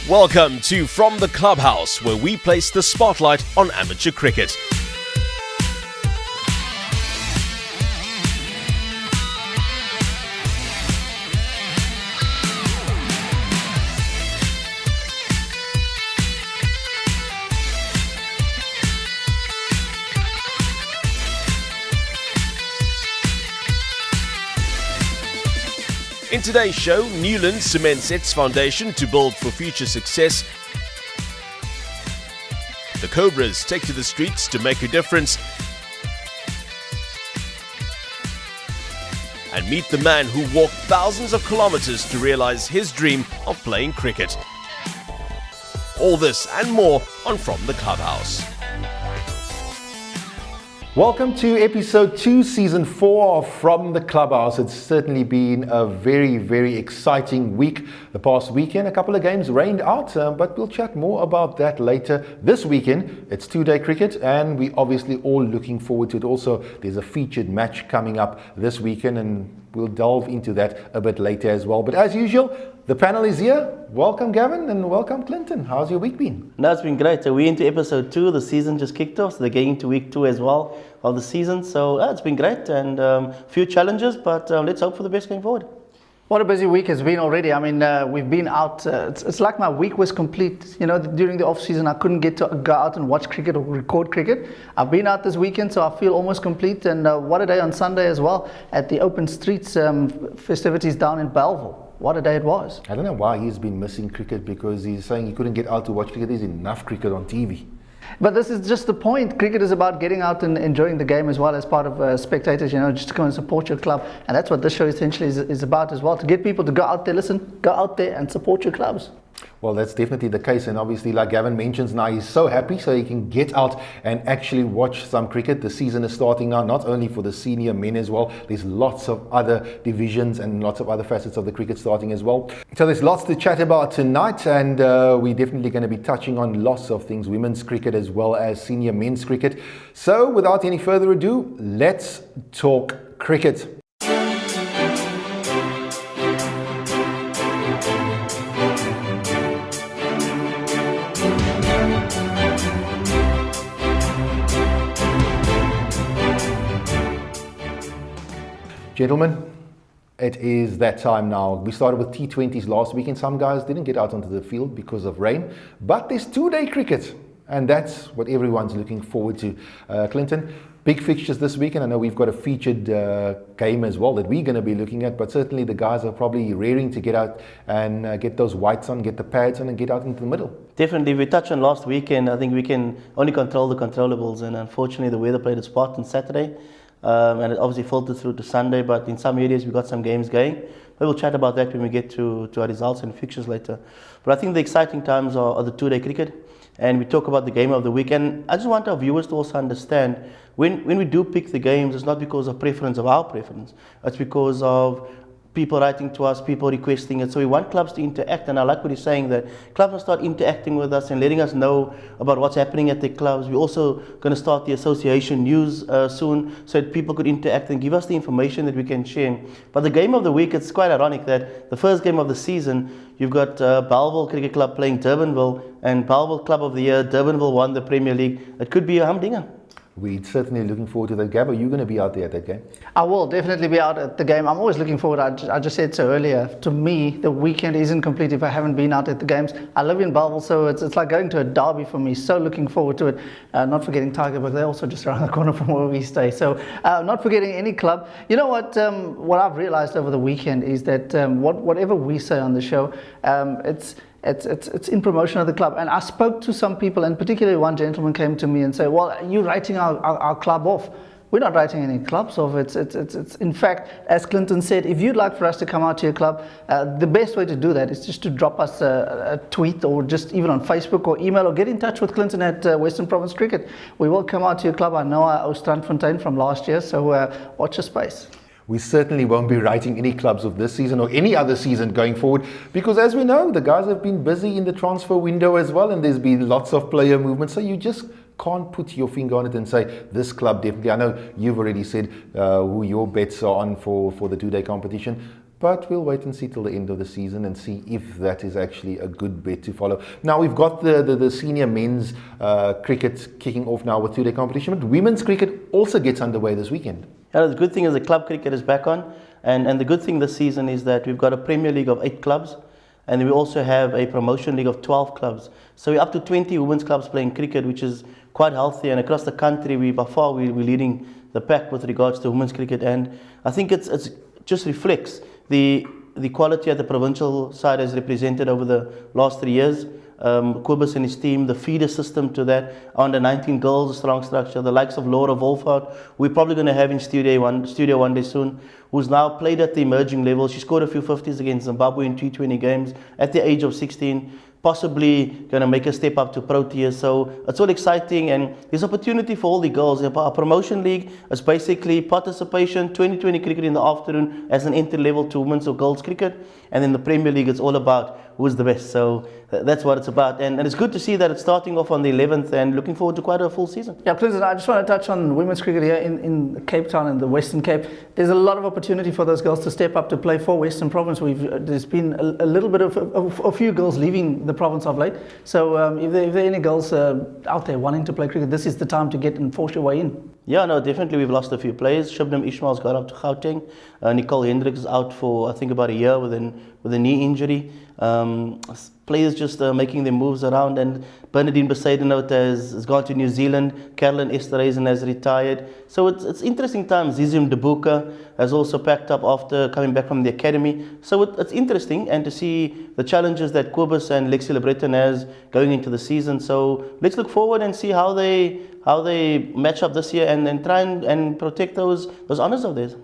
Welcome to From the Clubhouse, where we place the spotlight on amateur cricket. In today's show, Newlands cements its foundation to build for future success. The Cobras take to the streets to make a difference. And meet the man who walked thousands of kilometers to realize his dream of playing cricket. All this and more on From the Clubhouse. Welcome to episode 2, season 4 of From the Clubhouse. It's certainly been a very, very exciting week. The past weekend, a couple of games rained out, but we'll chat more about that later. This weekend, it's two-day cricket, and we're obviously all looking forward to it. Also, there's a featured match coming up this weekend, and we'll delve into that a bit later as well. But as usual, the panel is here. Welcome, Gavin, and welcome, Clinton. How's your week been? No, it's been great. So we're into episode 2. The season just kicked off, so they're getting into week 2 as well of the season. So it's been great and a few challenges, but let's hope for the best going forward. What a busy week has been already. I mean, we've been out. It's like my week was complete. You know, during the off season, I couldn't get to go out and watch cricket or record cricket. I've been out this weekend, so I feel almost complete. And what a day on Sunday as well at the Open Streets festivities down in Belleville. What a day it was. I don't know why he's been missing cricket, because he's saying he couldn't get out to watch cricket. There's enough cricket on TV. But this is just the point. Cricket is about getting out and enjoying the game as well as part of spectators, you know, just to come and support your club. And that's what this show essentially is about as well, to get people to go out there, go out there and support your clubs. Well, that's definitely the case, and obviously, like Gavin mentions now, he's so happy so he can get out and actually watch some cricket. The season is starting now, not only for the senior men as well. There's lots of other divisions and lots of other facets of the cricket starting as well. So there's lots to chat about tonight, and we're definitely going to be touching on lots of things, women's cricket as well as senior men's cricket. So without any further ado, let's talk cricket. Gentlemen, it is that time now. We started with T20s last week, and some guys didn't get out onto the field because of rain. But there's two-day cricket, and that's what everyone's looking forward to. Clinton, big fixtures this week, and I know we've got a featured game as well that we're going to be looking at, but certainly the guys are probably raring to get out and get those whites on, get the pads on, and get out into the middle. Definitely. We touched on last weekend. I think we can only control the controllables, and unfortunately the weather played its part on Saturday. And it obviously filtered through to Sunday, but in some areas we got some games going. But we'll chat about that when we get to our results and fixtures later. But I think the exciting times are the two-day cricket, and we talk about the game of the week. And I just want our viewers to also understand, when we do pick the games, it's not because of preference of our preference. It's because of people writing to us, people requesting it. So we want clubs to interact, and I like what he's saying, that clubs will start interacting with us and letting us know about what's happening at their clubs. We're also going to start the association news soon, so that people could interact and give us the information that we can share. But the game of the week, it's quite ironic that the first game of the season, you've got Belleville Cricket Club playing Durbanville, and Belleville Club of the Year, Durbanville won the Premier League. It could be a humdinger. We're certainly looking forward to that. Gab, are you going to be out there at that game? I will definitely be out at the game. I'm always looking forward. I just said so earlier. To me, the weekend isn't complete if I haven't been out at the games. I live in Belleville, so it's like going to a derby for me. So looking forward to it. Not forgetting Tigerberg, they're also just around the corner from where we stay. So not forgetting any club. You know what? What I've realized over the weekend is that whatever we say on the show, it's in promotion of the club. And I spoke to some people, and particularly one gentleman came to me and said, well, you're writing our club off. We're not writing any clubs off. It's in fact, as Clinton said, if you'd like for us to come out to your club, the best way to do that is just to drop us a tweet, or just even on Facebook or email, or get in touch with Clinton at Western Province Cricket. We will come out to your club. I know I owe Strandfontein from last year, so watch your space. We certainly won't be writing any clubs of this season or any other season going forward, because as we know, the guys have been busy in the transfer window as well, and there's been lots of player movement, so you just can't put your finger on it and say this club definitely. I know you've already said who your bets are on for the two-day competition. But we'll wait and see till the end of the season and see if that is actually a good bet to follow. Now, we've got the senior men's cricket kicking off now with 2-day competition, but women's cricket also gets underway this weekend. Yeah, the good thing is the club cricket is back on, and the good thing this season is that we've got a Premier League of 8 clubs, and we also have a promotion league of 12 clubs. So we're up to 20 women's clubs playing cricket, which is quite healthy, and across the country, we're leading the pack with regards to women's cricket, and I think it's just reflects the quality at the provincial side as represented over the last 3 years. Kobus and his team, the feeder system to that, under 19 girls, a strong structure, the likes of Laura Wolfhard, we're probably going to have in studio one day soon, who's now played at the emerging level. She scored a few 50s against Zimbabwe in T20 games at the age of 16, possibly going to make a step up to pro tier. So it's all exciting, and there's opportunity for all the girls. Our promotion league is basically participation, 2020 cricket in the afternoon as an entry level to women's or girls cricket, and then the Premier League is all about who's the best. So that's what it's about, and it's good to see that it's starting off on the 11th and looking forward to quite a full season. Yeah, Clinton, I just want to touch on women's cricket here in Cape Town and the Western Cape. There's a lot of opportunity for those girls to step up to play for Western Province. There's been a little bit of a few girls leaving the province of late. So if there are any girls out there wanting to play cricket, this is the time to get and force your way in. Yeah, no, definitely we've lost a few players. Shubnam Ishmael's got up to Gauteng. Nicole Hendricks is out for I think about a year with a knee injury. Players just making their moves around, and Bernadine Besaidenout has gone to New Zealand. Carolyn Esterhuizen has retired. So it's interesting times. Zizim Debuka has also packed up after coming back from the academy. So it's interesting, and to see the challenges that Kobus and Lexi LeBreton has going into the season. So let's look forward and see how they match up this year, and then try and protect those honours of theirs.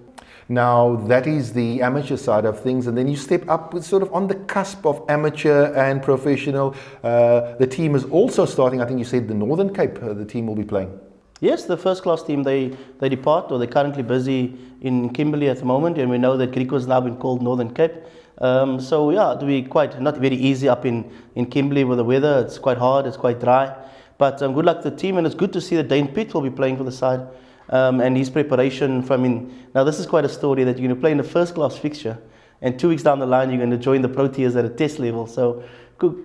Now, that is the amateur side of things, and then you step up with sort of on the cusp of amateur and professional. The team is also starting, I think you said the Northern Cape, the team will be playing. Yes, the first class team, they depart, or they're currently busy in Kimberley at the moment, and we know that Griquas has now been called Northern Cape. So yeah, it'll be not very easy up in Kimberley with the weather. It's quite hard, it's quite dry. But good luck to the team, and it's good to see that Dane Pitt will be playing for the side. And his preparation now this is quite a story that you're going to play in the first class fixture, and 2 weeks down the line you're going to join the Proteas at a test level. So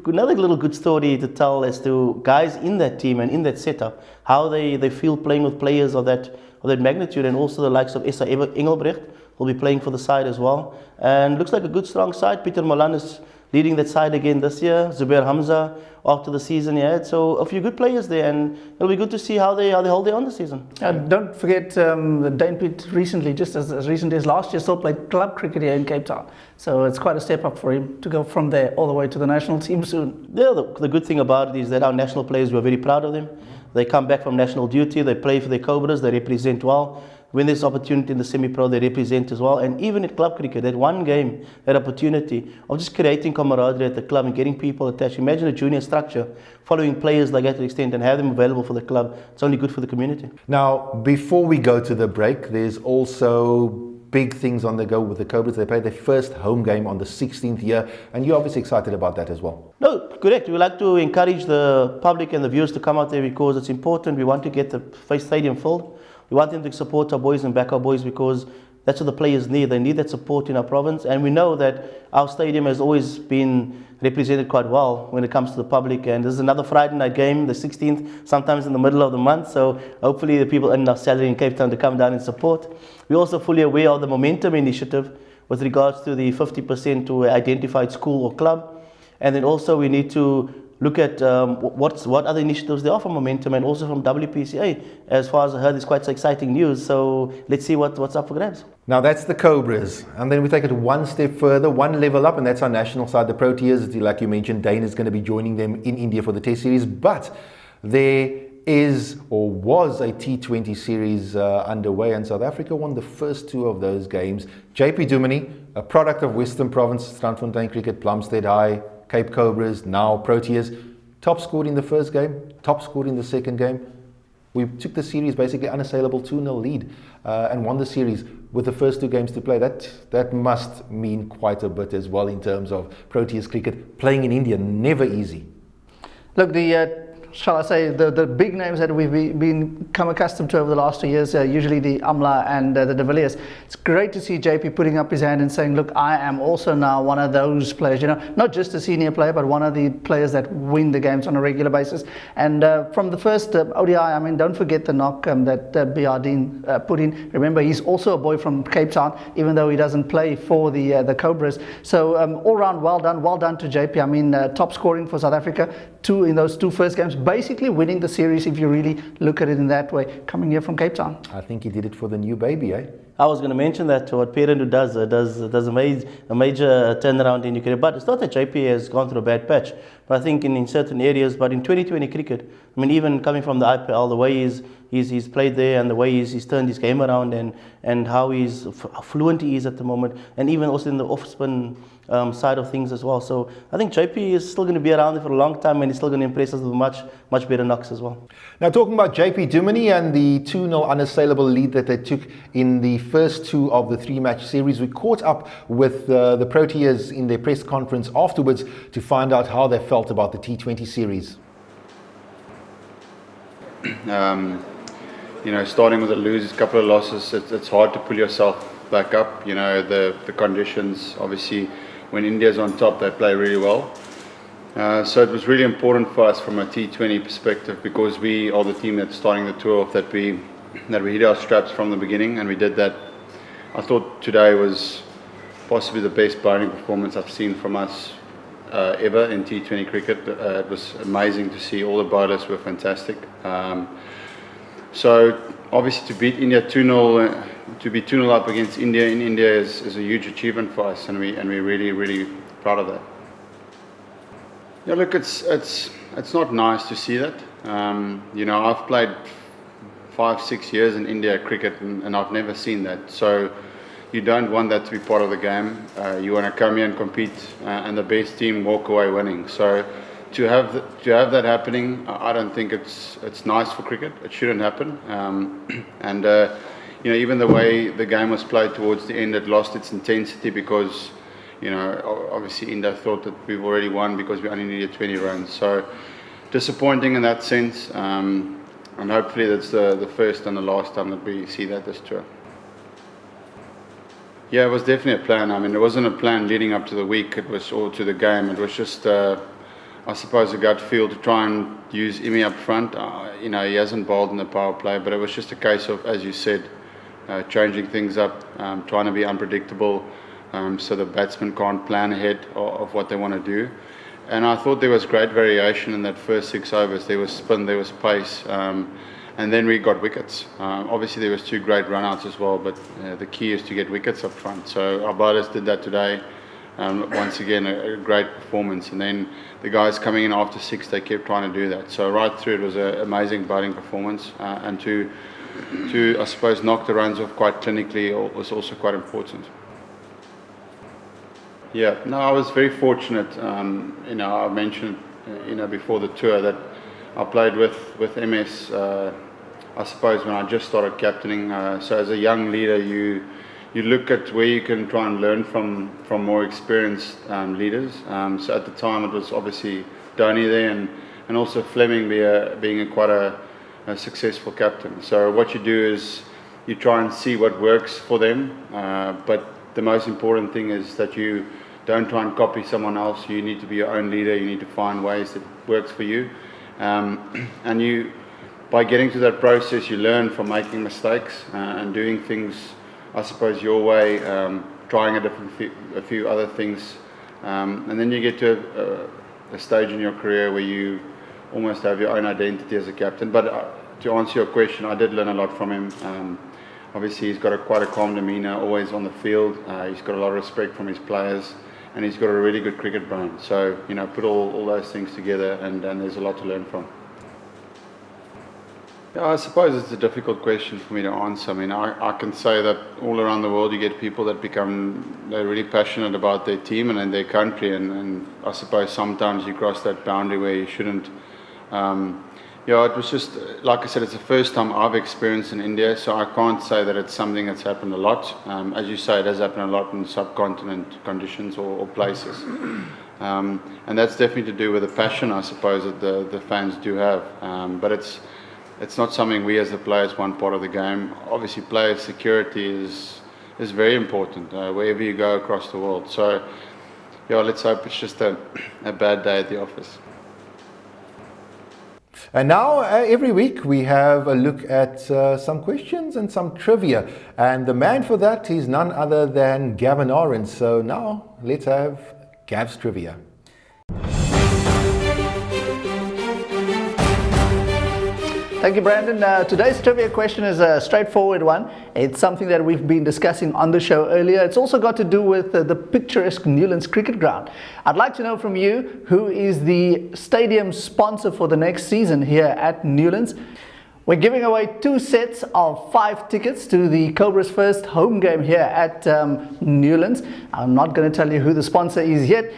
another little good story to tell as to guys in that team and in that setup, how they feel playing with players of that magnitude, and also the likes of Essa Engelbrecht will be playing for the side as well. And looks like a good strong side. Peter Malan is leading that side again this year. Zubair Hamza after the season he had. So a few good players there, and it'll be good to see how they hold their own this season. Don't forget Dane Pitt recently, just as recent as last year, still played club cricket here in Cape Town. So it's quite a step up for him to go from there all the way to the national team soon. Yeah, the good thing about it is that our national players, we're very proud of them. They come back from national duty, they play for their Cobras, they represent well. When there's opportunity in the semi-pro, they represent as well. And even at club cricket, that one game, that opportunity of just creating camaraderie at the club and getting people attached. Imagine a junior structure following players like that to the extent and have them available for the club. It's only good for the community. Now, before we go to the break, there's also big things on the go with the Cobras. They played their first home game on the 16th year, and you're obviously excited about that as well. No, correct. We like to encourage the public and the viewers to come out there because it's important. We want to get the Face Stadium filled. We want them to support our boys and back our boys because that's what the players need. They need that support in our province, and we know that our stadium has always been represented quite well when it comes to the public. And this is another Friday night game, the 16th, sometimes in the middle of the month. So hopefully the people in our salary in Cape Town to come down and support. We're also fully aware of the Momentum initiative with regards to the 50% to identified school or club. And then also we need to look at what other initiatives there are from Momentum and also from WPCA. As far as I heard, it's quite exciting news. So let's see what's up for grabs. Now that's the Cobras. And then we take it one step further, one level up, and that's our national side, the Proteas. Like you mentioned, Dane is going to be joining them in India for the Test Series. But there is or was a T20 series underway, and South Africa won the first 2 of those games. JP Duminy, a product of Western Province, Strandfontein Cricket, Plumstead High, Cape Cobras, now Proteas, top scored in the first game, top scored in the second game. We took the series basically unassailable 2-0 lead and won the series with the first 2 games to play. That must mean quite a bit as well in terms of Proteas cricket. Playing in India, never easy. Look, the shall I say, the big names that we've become accustomed to over the last 2 years, usually the Amla and the De Villiers. It's great to see JP putting up his hand and saying, look, I am also now one of those players, not just a senior player, but one of the players that win the games on a regular basis. And from the first ODI, I mean, don't forget the knock that BR Deen put in. Remember, he's also a boy from Cape Town, even though he doesn't play for the Cobras. So all round, well done to JP. I mean, top scoring for South Africa, 2 in those 2 first games, basically winning the series if you really look at it in that way, coming here from Cape Town. I think he did it for the new baby, eh? I was going to mention that what parent who does a major turnaround in your career. But it's not that JP has gone through a bad patch, but I think in certain areas. But in 2020 cricket, I mean, even coming from the IPL, the way he's played there and the way he's turned his game around and how fluent he is at the moment, and even also in the off-spin side of things as well. So I think JP is still going to be around there for a long time, and he's still going to impress us with much better knocks as well. Now, talking about JP Duminy and the 2-0 unassailable lead that they took in the first 2 of the 3-match series, we caught up with the Proteas in their press conference afterwards to find out how they felt about the T20 series. Starting with a couple of losses, it's hard to pull yourself back up. The conditions, obviously, when India's on top, they play really well. So it was really important for us from a T20 perspective, because we are the team that's starting the tour off, that we hit our straps from the beginning, and we did that. I thought today was possibly the best bowling performance I've seen from us ever in T20 cricket. It was amazing to see. All the bowlers were fantastic. So obviously to beat India 2-0, to be 2-0 up against India in India is a huge achievement for us, and we're really, really proud of that. Yeah, look, it's not nice to see that. I've played 5-6 years in India cricket, and I've never seen that. So you don't want that to be part of the game. You want to come here and compete, and the best team walk away winning. So to have that happening, I don't think it's nice for cricket. It shouldn't happen. Even the way the game was played towards the end, it lost its intensity because, obviously India thought that we've already won because we only needed 20 runs. So disappointing in that sense. And hopefully that's the first and the last time that we see that this tour. Yeah, it was definitely a plan. I mean, it wasn't a plan leading up to the week. It was all to the game. It was just, I suppose, a gut feel to try and use Imi up front. He hasn't bowled in the power play, but it was just a case of, as you said, changing things up, trying to be unpredictable, so the batsmen can't plan ahead of what they want to do. And I thought there was great variation in that first 6 overs. There was spin, there was pace, and then we got wickets. Obviously there was 2 great run-outs as well, but the key is to get wickets up front. So our bowlers did that today. Once again, a great performance. And then the guys coming in after 6, they kept trying to do that. So right through, it was an amazing bowling performance. And to, I suppose, knock the runs off quite clinically was also quite important. Yeah, no, I was very fortunate. I mentioned, before the tour that I played with MS, I suppose, when I just started captaining. So as a young leader, you look at where you can try and learn from more experienced leaders. So at the time, it was obviously Dhoni there, and also Fleming being quite a successful captain. So what you do is you try and see what works for them, but the most important thing is that you don't try and copy someone else. You need to be your own leader. You need to find ways that works for you, and you, by getting to that process, you learn from making mistakes and doing things, I suppose, your way, trying a few other things, and then you get to a stage in your career where you almost have your own identity as a captain. But to answer your question, I did learn a lot from him. Obviously, he's got quite a calm demeanour, always on the field. He's got a lot of respect from his players, and he's got a really good cricket brain. So, put all those things together, and there's a lot to learn from. Yeah, I suppose it's a difficult question for me to answer. I mean, I can say that all around the world you get people that they're really passionate about their team and in their country, and I suppose sometimes you cross that boundary where you shouldn't. It was just, like I said, it's the first time I've experienced in India, so I can't say that it's something that's happened a lot. As you say, it has happened a lot in subcontinent conditions or places. And that's definitely to do with the passion, I suppose, that the fans do have. But it's not something we as the players want part of the game. Obviously, player security is very important wherever you go across the world. So, yeah, let's hope it's just a bad day at the office. And now, every week, we have a look at some questions and some trivia. And the man for that is none other than Gavin Arends. So now, let's have Gav's Trivia. Thank you, Brandon. Today's trivia question is a straightforward one. It's something that we've been discussing on the show earlier. It's also got to do with the picturesque Newlands cricket ground. I'd like to know from you, who is the stadium sponsor for the next season here at Newlands? We're giving away 2 sets of 5 tickets to the Cobra's first home game here at Newlands. I'm not going to tell you who the sponsor is yet.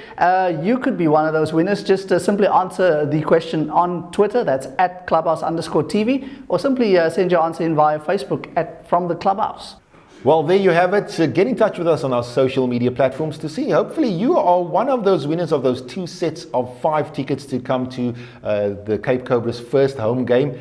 You could be one of those winners. Just simply answer the question on Twitter, that's at Clubhouse_TV, or simply send your answer in via Facebook at From the Clubhouse. Well, there you have it. Get in touch with us on our social media platforms to see. Hopefully you are one of those winners of those 2 sets of 5 tickets to come to the Cape Cobra's first home game.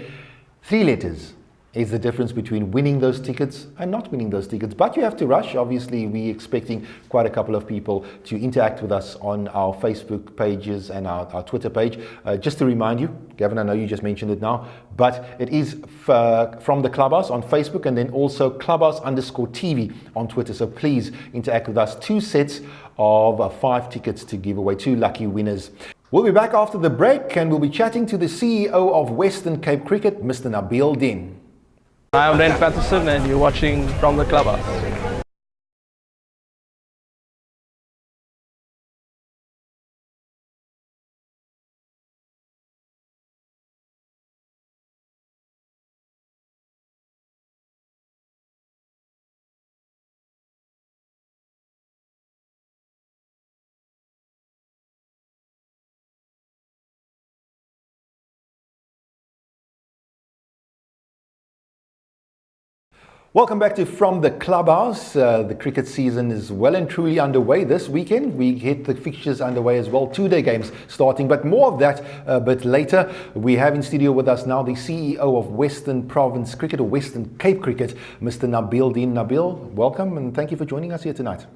3 letters is the difference between winning those tickets and not winning those tickets. But you have to rush. Obviously, we're expecting quite a couple of people to interact with us on our Facebook pages and our Twitter page. Just to remind you, Gavin, I know you just mentioned it now, but it is From the Clubhouse on Facebook, and then also Clubhouse_TV on Twitter. So please interact with us. 2 sets of 5 tickets to give away, 2 lucky winners. We'll be back after the break, and we'll be chatting to the CEO of Western Cape Cricket, Mr. Nabil Deen. Hi, I'm Dan Patterson and you're watching From the Clubhouse. Welcome back to From the Clubhouse. The cricket season is well and truly underway this weekend. We get the fixtures underway as well, 2-day games starting, but more of that a bit later. We have in studio with us now the CEO of Western Province Cricket, or Western Cape Cricket, Mr. Nabil Deen. Nabil, welcome and thank you for joining us here tonight.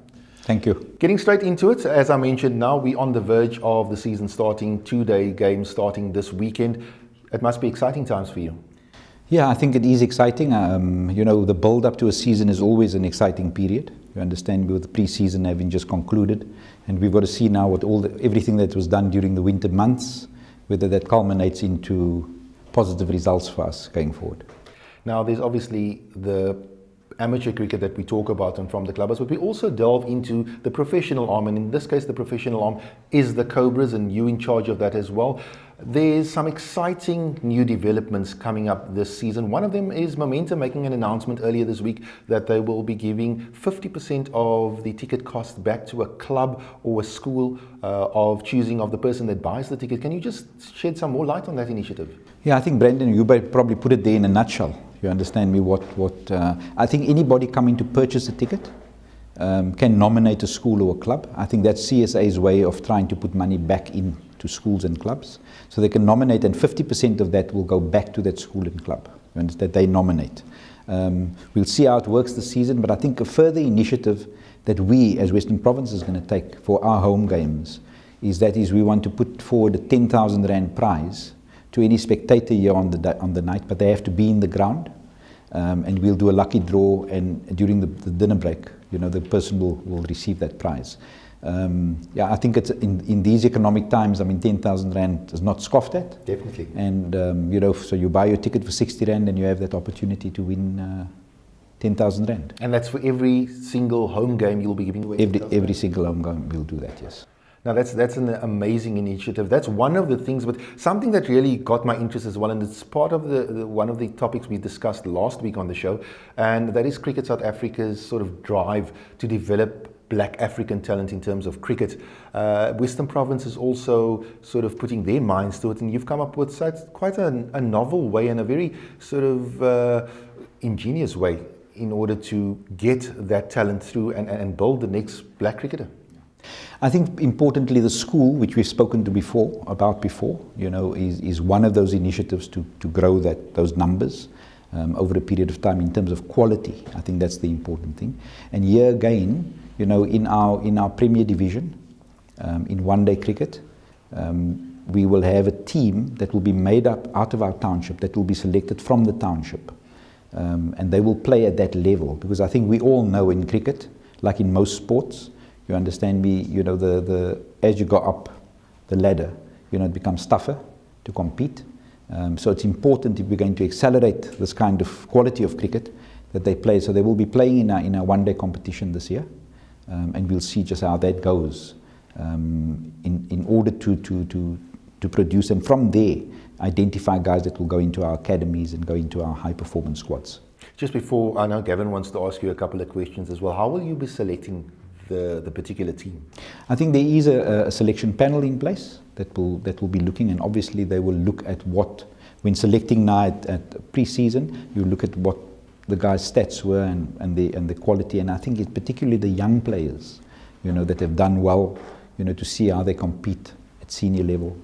Thank you. Getting straight into it, as I mentioned, now we're on the verge of the season starting, 2-day games starting this weekend. It must be exciting times for you. Yeah, I think it is exciting. You know, the build up to a season is always an exciting period. You understand, with the pre-season having just concluded, and we've got to see now what everything that was done during the winter months, whether that culminates into positive results for us going forward. Now, there's obviously the amateur cricket that we talk about and From the Clubhouse, but we also delve into the professional arm, and in this case the professional arm is the Cobras, and you in charge of that as well. There's some exciting new developments coming up this season. One of them is Momentum making an announcement earlier this week that they will be giving 50% of the ticket cost back to a club or a school of choosing of the person that buys the ticket. Can you just shed some more light on that initiative? Yeah, I think, Brandon, you probably put it there in a nutshell. You understand me? I think anybody coming to purchase a ticket can nominate a school or a club. I think that's CSA's way of trying to put money back into schools and clubs. So they can nominate, and 50% of that will go back to that school and club that they nominate. We'll see how it works this season, but I think a further initiative that we as Western Province is going to take for our home games is we want to put forward a 10,000 Rand prize to any spectator here on the night, but they have to be in the ground, and we'll do a lucky draw, and during the dinner break, you know, the person will receive that prize. Yeah, I think it's in these economic times, I mean, 10,000 Rand is not scoffed at. Definitely. And, you know, so you buy your ticket for 60 Rand and you have that opportunity to win 10,000 Rand. And that's for every single home game you'll be giving away? Every single home game we'll do that, yes. Now that's an amazing initiative. That's one of the things, but something that really got my interest as well, and it's part of one of the topics we discussed last week on the show, and that is Cricket South Africa's sort of drive to develop Black African talent in terms of cricket. Western Province is also sort of putting their minds to it, and you've come up with quite a novel way and a very sort of ingenious way in order to get that talent through and build the next black cricketer. I think importantly the school, which we've spoken to about before, is one of those initiatives to grow those numbers over a period of time in terms of quality. I think that's the important thing. And here again, in our Premier Division, in one-day cricket, we will have a team that will be made up out of our township, that will be selected from the township. And they will play at that level, because I think we all know in cricket, like in most sports, you understand me, as you go up the ladder, it becomes tougher to compete. So it's important, if we're going to accelerate this kind of quality of cricket, that they play. So they will be playing in a one-day competition this year, and we'll see just how that goes in order to produce, and from there identify guys that will go into our academies and go into our high-performance squads. Just before, I know Gavin wants to ask you a couple of questions as well. How will you be selecting the particular team? I think there is a selection panel in place that will be looking, and obviously they will look at what, when selecting now at pre-season, you look at what the guys' stats were and the quality, and I think it's particularly the young players, that have done well, to see how they compete at senior level.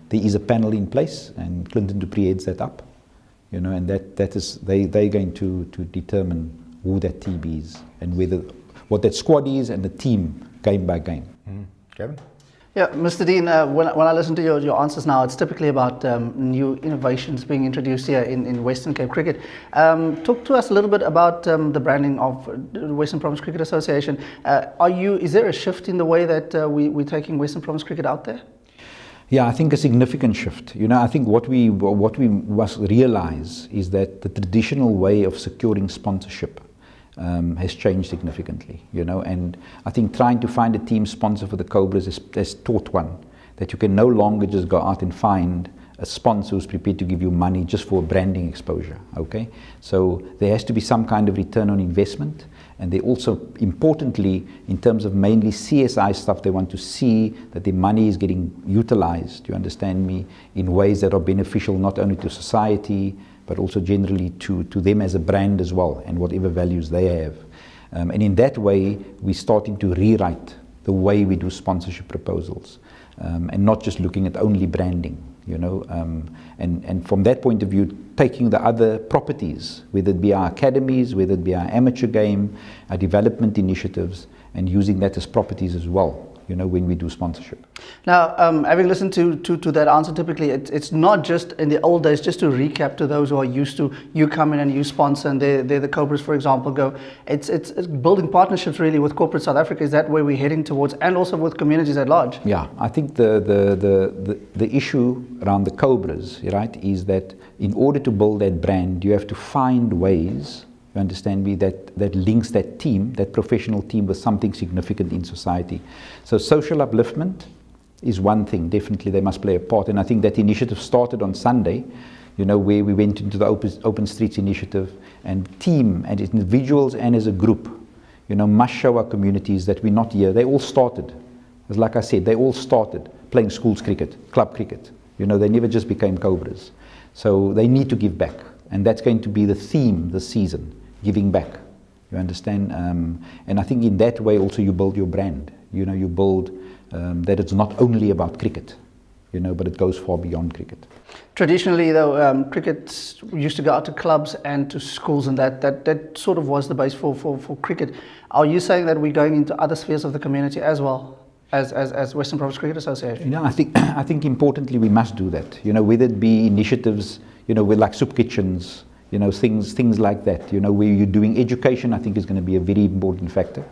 There is a panel in place, and Clinton Dupree heads that up, and that is they're going to determine who that team is and what that squad is, and the team game by game. Gavin? Yeah, Mr. Deen, when I listen to your answers now, it's typically about new innovations being introduced here in Western Cape Cricket. Talk to us a little bit about the branding of the Western Province Cricket Association. Is there a shift in the way that we're taking Western Province Cricket out there? Yeah, I think a significant shift. I think what we must realize is that the traditional way of securing sponsorship has changed significantly, and I think trying to find a team sponsor for the Cobras has taught one that you can no longer just go out and find a sponsor who's prepared to give you money just for branding exposure, okay? So there has to be some kind of return on investment, and they also, importantly, in terms of mainly CSI stuff, they want to see that the money is getting utilized, you understand me, in ways that are beneficial not only to society, but also generally to them as a brand as well, and whatever values they have. And in that way, we're starting to rewrite the way we do sponsorship proposals, and not just looking at only branding, and from that point of view, taking the other properties, whether it be our academies, whether it be our amateur game, our development initiatives, and using that as properties as well, when we do sponsorship. Now, having listened to that answer, typically it's not just in the old days, just to recap to those who are used to, you come in and you sponsor, and they're the Cobras, for example, go. It's building partnerships really with corporate South Africa. Is that where we're heading towards, and also with communities at large? Yeah, I think the issue around the Cobras, right, is that in order to build that brand, you have to find ways, you understand me, that links that team, that professional team, with something significant in society. So social upliftment is one thing, definitely they must play a part, and I think that initiative started on Sunday, where we went into the Open Streets initiative, and team and individuals and as a group, must show our communities that we're not here. They all started, as like I said, they all started playing schools cricket, club cricket. They never just became Cobras. So they need to give back, and that's going to be the theme this season, giving back. You understand? And I think in that way also you build your brand. You build that it's not only about cricket, but it goes far beyond cricket. Traditionally, though, cricket used to go out to clubs and to schools, and that sort of was the base for cricket. Are you saying that we're going into other spheres of the community as well, as Western Province Cricket Association? I think importantly we must do that. Whether it be initiatives, with like soup kitchens, things like that. Where you're doing education, I think is going to be a very important factor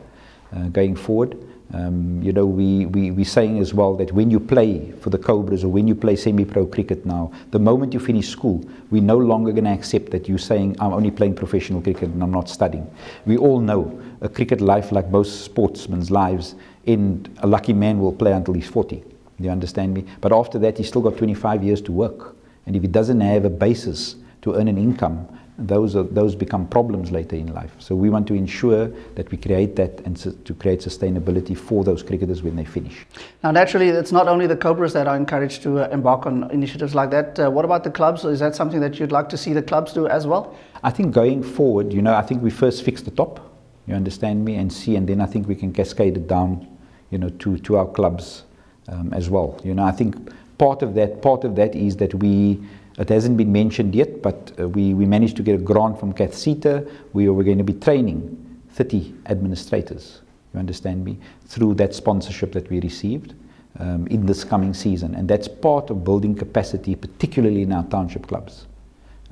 going forward. We're saying as well that when you play for the Cobras, or when you play semi-pro cricket now, the moment you finish school, we're no longer going to accept that you're saying, I'm only playing professional cricket and I'm not studying. We all know a cricket life, like most sportsmen's lives, a lucky man will play until he's 40. Do you understand me? But after that, he's still got 25 years to work. And if he doesn't have a basis to earn an income, those become problems later in life. So we want to ensure that we create that, and to create sustainability for those cricketers when they finish. Now, naturally, it's not only the Cobras that are encouraged to embark on initiatives like that. What about the clubs? Is that something that you'd like to see the clubs do as well? I think going forward, I think we first fix the top, you understand me, and then I think we can cascade it down, to our clubs as well. I think part of that is that it hasn't been mentioned yet, but we managed to get a grant from Kath Sita. We were going to be training 30 administrators, you understand me, through that sponsorship that we received in this coming season. And that's part of building capacity, particularly in our township clubs.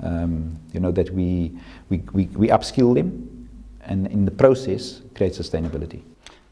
That we upskill them and in the process create sustainability.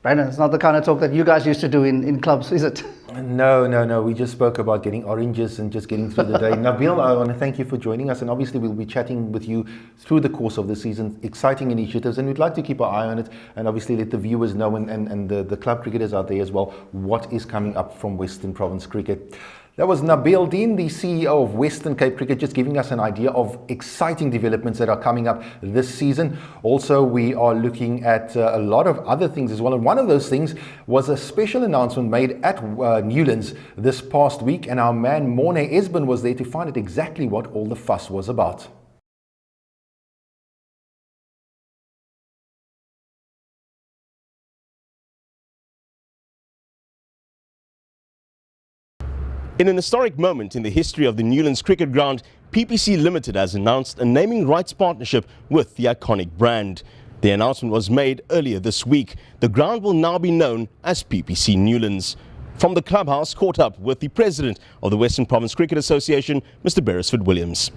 Brandon, it's not the kind of talk that you guys used to do in clubs, is it? No. We just spoke about getting oranges and just getting through the day. Nabil, I want to thank you for joining us, and obviously we'll be chatting with you through the course of the season. Exciting initiatives, and we'd like to keep our eye on it and obviously let the viewers know and the club cricketers out there as well what is coming up from Western Province Cricket. That was Nabil Deen, the CEO of Western Cape Cricket, just giving us an idea of exciting developments that are coming up this season. Also, we are looking at a lot of other things as well. And one of those things was a special announcement made at Newlands this past week. And our man Morne Esben was there to find out exactly what all the fuss was about. In an historic moment in the history of the Newlands Cricket Ground, PPC Limited has announced a naming rights partnership with the iconic brand. The announcement was made earlier this week. The ground will now be known as PPC Newlands. From the Clubhouse, caught up with the President of the Western Province Cricket Association, Mr. Beresford Williams.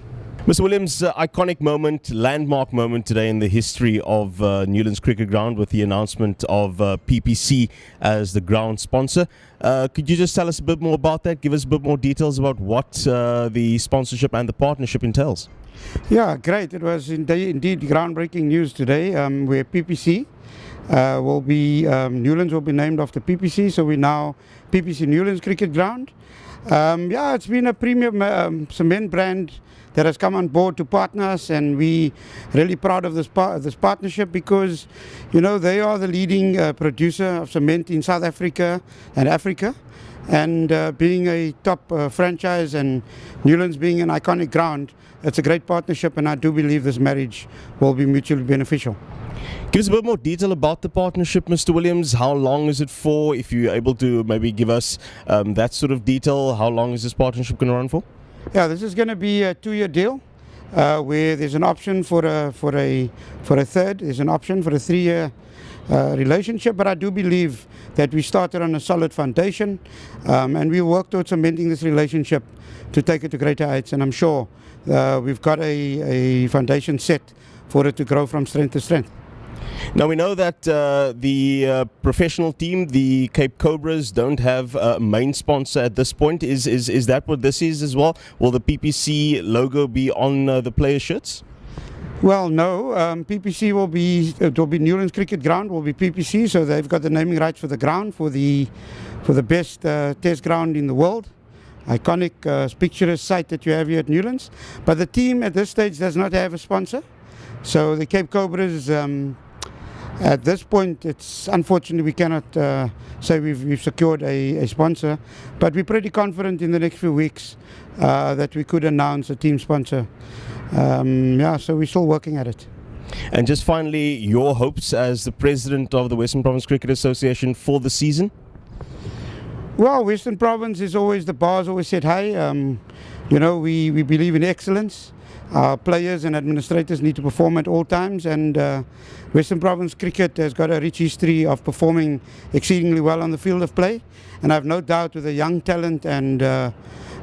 Mr. Williams, iconic moment, landmark moment today in the history of Newlands Cricket Ground with the announcement of PPC as the ground sponsor. Could you just tell us a bit more about that? Give us a bit more details about what the sponsorship and the partnership entails. Yeah, great. It was indeed groundbreaking news today where PPC will be, Newlands will be named after PPC, so we're now PPC Newlands Cricket Ground. It's been a premium cement brand that has come on board to partner us, and we really proud of this partnership because, they are the leading producer of cement in South Africa and Africa, and being a top franchise and Newlands being an iconic ground, it's a great partnership, and I do believe this marriage will be mutually beneficial. Give us a bit more detail about the partnership, Mr. Williams. How long is it for? If you're able to maybe give us that sort of detail, how long is this partnership going to run for? Yeah, this is going to be a 2-year deal where there's an option for a third. There's an option for a 3-year relationship, but I do believe that we started on a solid foundation, and we work towards cementing this relationship to take it to greater heights. And I'm sure we've got a foundation set for it to grow from strength to strength. Now, we know that the professional team, the Cape Cobras, don't have a main sponsor at this point. Is that what this is as well? Will the PPC logo be on the player shirts? Well, no. PPC will be Newlands Cricket Ground will be PPC, so they've got the naming rights for the ground, for the best test ground in the world. Iconic, picturesque site that you have here at Newlands. But the team at this stage does not have a sponsor. So the Cape Cobras, at this point, it's unfortunately we cannot say we've secured a sponsor, but we're pretty confident in the next few weeks that we could announce a team sponsor. So we're still working at it. And just finally, your hopes as the President of the Western Province Cricket Association for the season? Well, Western Province is always, the bar's always set high. We believe in excellence. Our players and administrators need to perform at all times, and Western Province Cricket has got a rich history of performing exceedingly well on the field of play, and I have no doubt with the young talent, and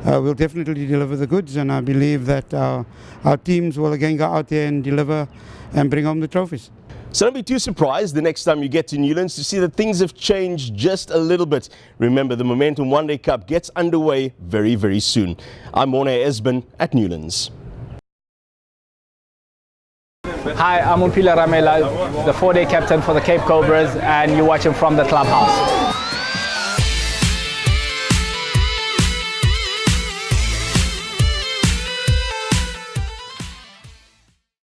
we'll definitely deliver the goods, and I believe that our teams will again go out there and deliver and bring home the trophies. So don't be too surprised the next time you get to Newlands to see that things have changed just a little bit. Remember, the Momentum One Day Cup gets underway very, very soon. I'm Morne Esben at Newlands. Hi, I'm Umpila Ramela, the 4-day captain for the Cape Cobras, and you're watching from the Clubhouse.